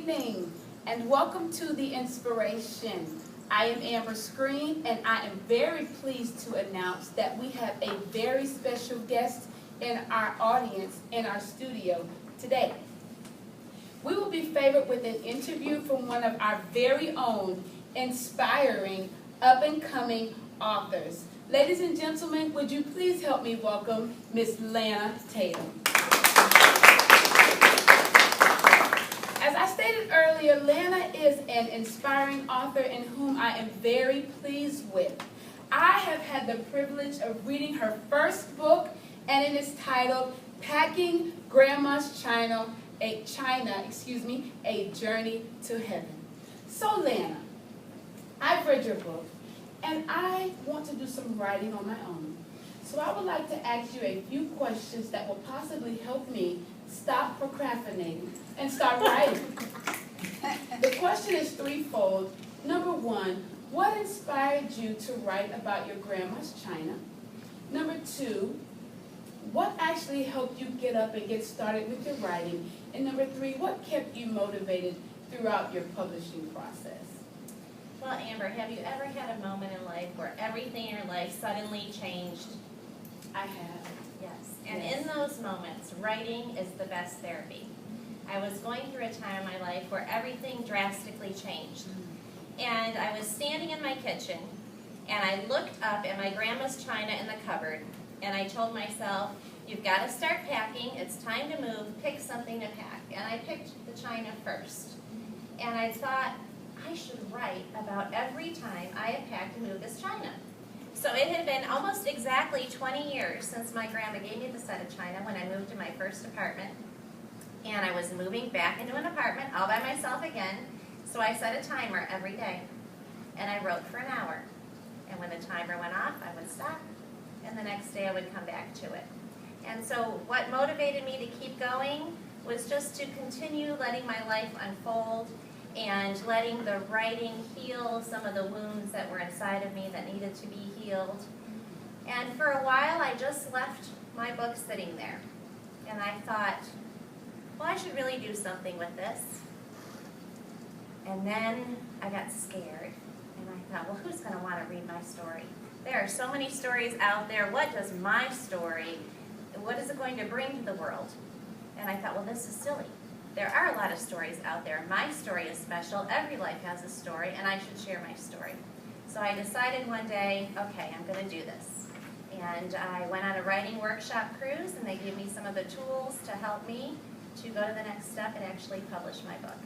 evening, and welcome to The Inspiration. I am Amber Screen, and I am very pleased to announce that we have a very special guest in our audience, in our studio today. We will be favored with an interview from one of our very own inspiring, up-and-coming authors. Ladies and gentlemen, would you please help me welcome Miss Lana Tatom. As I stated earlier, Lana is an inspiring author in whom I am very pleased with. I have had the privilege of reading her first book, and it is titled Packing Grandma's China, A Journey to Heaven. So Lana, I've read your book, and I want to do some writing on my own. So I would like to ask you a few questions that will possibly help me stop procrastinating and start writing. The question is threefold. Number one, what inspired you to write about your grandma's china? Number two, what actually helped you get up and get started with your writing? And number three, what kept you motivated throughout your publishing process? Well, Amber, have you ever had a moment in life where everything in your life suddenly changed? I have. Yes. And Yes. in those moments, writing is the best therapy. I was going through a time in my life where everything drastically changed. And I was standing in my kitchen, and I looked up at my grandma's china in the cupboard, and I told myself, you've got to start packing, it's time to move, pick something to pack. And I picked the china first. And I thought, I should write about every time I have packed and moved this china. So it had been almost exactly 20 years since my grandma gave me the set of china when I moved to my first apartment. And I was moving back into an apartment all by myself again. So I set a timer every day. And I wrote for an hour. And when the timer went off, I would stop. And the next day I would come back to it. And so what motivated me to keep going was just to continue letting my life unfold and letting the writing heal some of the wounds that were inside of me that needed to be healed. And for a while, I just left my book sitting there. And I thought, well, I should really do something with this. And then I got scared. And I thought, well, who's going to want to read my story? There are so many stories out there. What does my story, what is it going to bring to the world? And I thought, well, this is silly. There are a lot of stories out there. My story is special. Every life has a story, and I should share my story. So I decided one day, okay, I'm going to do this. And I went on a writing workshop cruise, and they gave me some of the tools to help me to go to the next step and actually publish my book.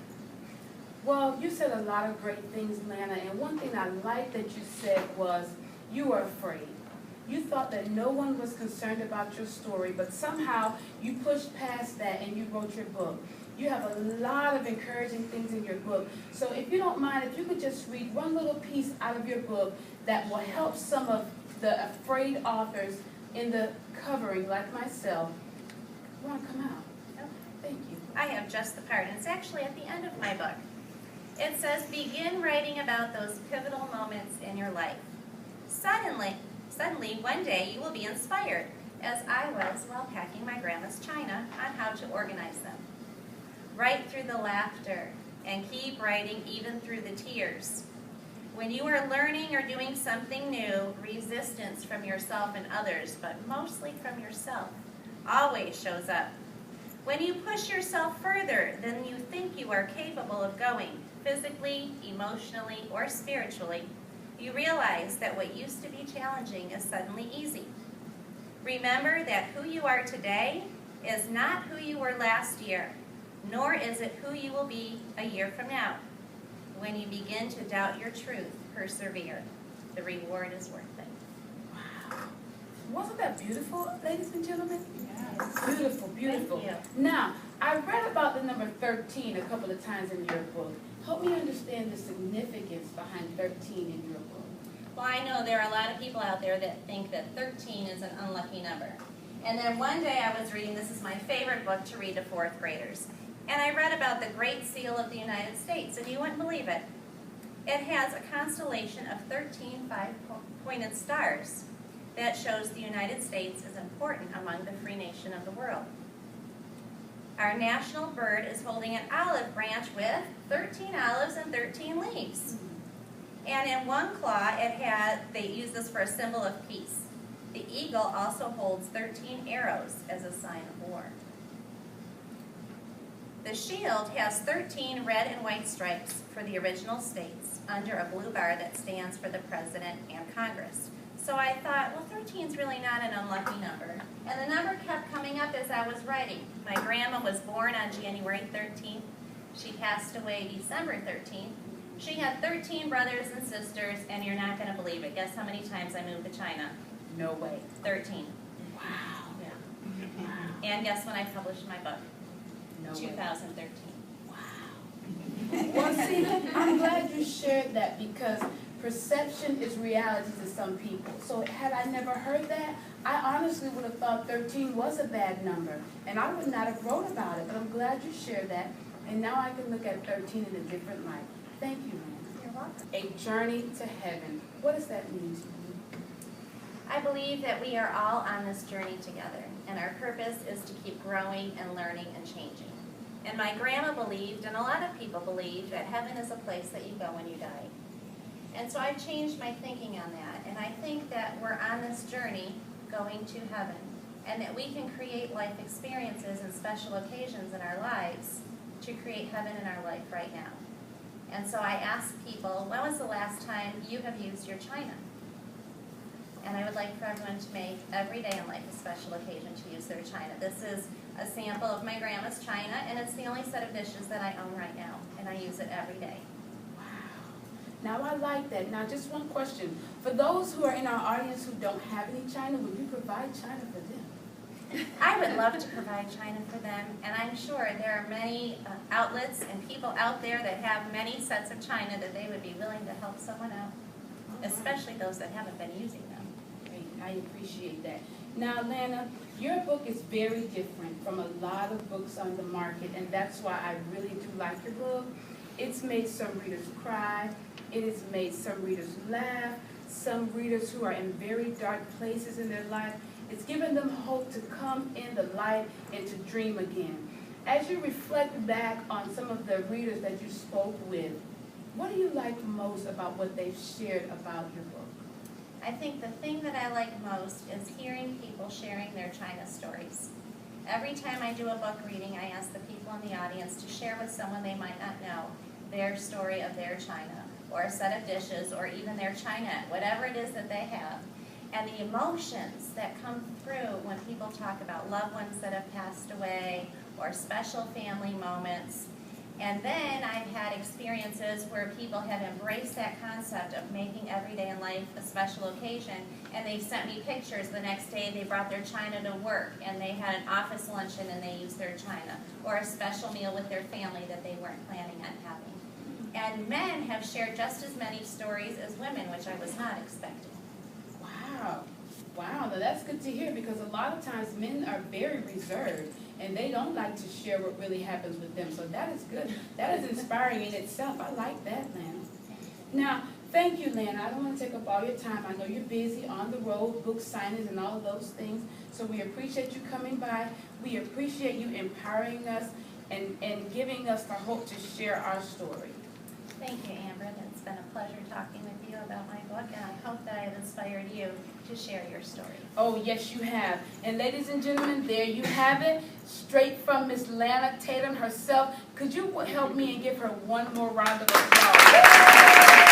Well, you said a lot of great things, Lana, and one thing I liked that you said was you were afraid. You thought that no one was concerned about your story, but somehow you pushed past that and you wrote your book. You have a lot of encouraging things in your book. So if you don't mind, if you could just read one little piece out of your book that will help some of the afraid authors in the covering, like myself. You want to come out? Okay. Thank you. I have just the part, and it's actually at the end of my book. It says, begin writing about those pivotal moments in your life. Suddenly, one day you will be inspired, as I was while packing my grandma's china, on how to organize them. Write through the laughter, and keep writing even through the tears. When you are learning or doing something new, resistance from yourself and others, but mostly from yourself, always shows up. When you push yourself further than you think you are capable of going, physically, emotionally, or spiritually, you realize that what used to be challenging is suddenly easy. Remember that who you are today is not who you were last year, nor is it who you will be a year from now. When you begin to doubt your truth, persevere. The reward is worth it. Wow. Wasn't that beautiful, ladies and gentlemen? Yes. Beautiful, beautiful. Thank Now, I read about the number 13 a couple of times in your book. Help me understand the significance behind 13 in your book. Well, I know there are a lot of people out there that think that 13 is an unlucky number. And then one day I was reading, this is my favorite book to read to fourth graders, and I read about the Great Seal of the United States, and you wouldn't believe it. It has a constellation of 13 five-pointed stars that shows the United States is important among the free nation of the world. Our national bird is holding an olive branch with 13 olives and 13 leaves. And in one claw, they use this for a symbol of peace. The eagle also holds 13 arrows as a sign of war. The shield has 13 red and white stripes for the original states under a blue bar that stands for the president and Congress. So I thought, well, 13 is really not an unlucky number. And the number kept coming up as I was writing. My grandma was born on January 13th. She passed away December 13th. She had 13 brothers and sisters, and you're not going to believe it. Guess how many times I moved to China? No way. 13. Wow. Yeah. Wow. And guess when I published my book? No 2013. Way. Wow. Well, see, I'm glad you shared that because perception is reality to some people. So had I never heard that, I honestly would have thought 13 was a bad number, and I would not have wrote about it. But I'm glad you shared that, and now I can look at 13 in a different light. Thank you, Lana. You're welcome. A journey to heaven. What does that mean to you? I believe that we are all on this journey together, and our purpose is to keep growing and learning and changing. And my grandma believed, and a lot of people believe, that heaven is a place that you go when you die. And so I've changed my thinking on that, and I think that we're on this journey going to heaven, and that we can create life experiences and special occasions in our lives to create heaven in our life right now. And so I asked people, when was the last time you have used your china? And I would like for everyone to make every day in life a special occasion to use their china. This is a sample of my grandma's china, and it's the only set of dishes that I own right now, and I use it every day. Now, I like that. Now, just one question. For those who are in our audience who don't have any china, would you provide china for them? I would love to provide china for them, and I'm sure there are many outlets and people out there that have many sets of china that they would be willing to help someone out, especially those that haven't been using them. Great. I appreciate that. Now, Lana, your book is very different from a lot of books on the market, and that's why I really do like your book. It's made some readers cry. It has made some readers laugh, some readers who are in very dark places in their life. It's given them hope to come in the light and to dream again. As you reflect back on some of the readers that you spoke with, what do you like most about what they've shared about your book? I think the thing that I like most is hearing people sharing their china stories. Every time I do a book reading, I ask the people in the audience to share with someone they might not know their story of their china, or a set of dishes, or even their chinette, whatever it is that they have. And the emotions that come through when people talk about loved ones that have passed away, or special family moments. And then I've had experiences where people have embraced that concept of making every day in life a special occasion, and they've sent me pictures the next day. They brought their china to work, and they had an office luncheon, and they used their china, or a special meal with their family that they weren't planning on having. And men have shared just as many stories as women, which I was not expecting. Wow. Wow, now that's good to hear because a lot of times men are very reserved and they don't like to share what really happens with them. So that is good. That is inspiring in itself. I like that, Lana. Now, thank you, Lana. I don't want to take up all your time. I know you're busy on the road, book signings and all of those things. So we appreciate you coming by. We appreciate you empowering us and giving us the hope to share our story. Thank you, Amber. It's been a pleasure talking with you about my book, and I hope that I have inspired you to share your story. Oh, yes, you have. And ladies and gentlemen, there you have it, straight from Miss Lana Tatom herself. Could you help me and give her one more round of applause?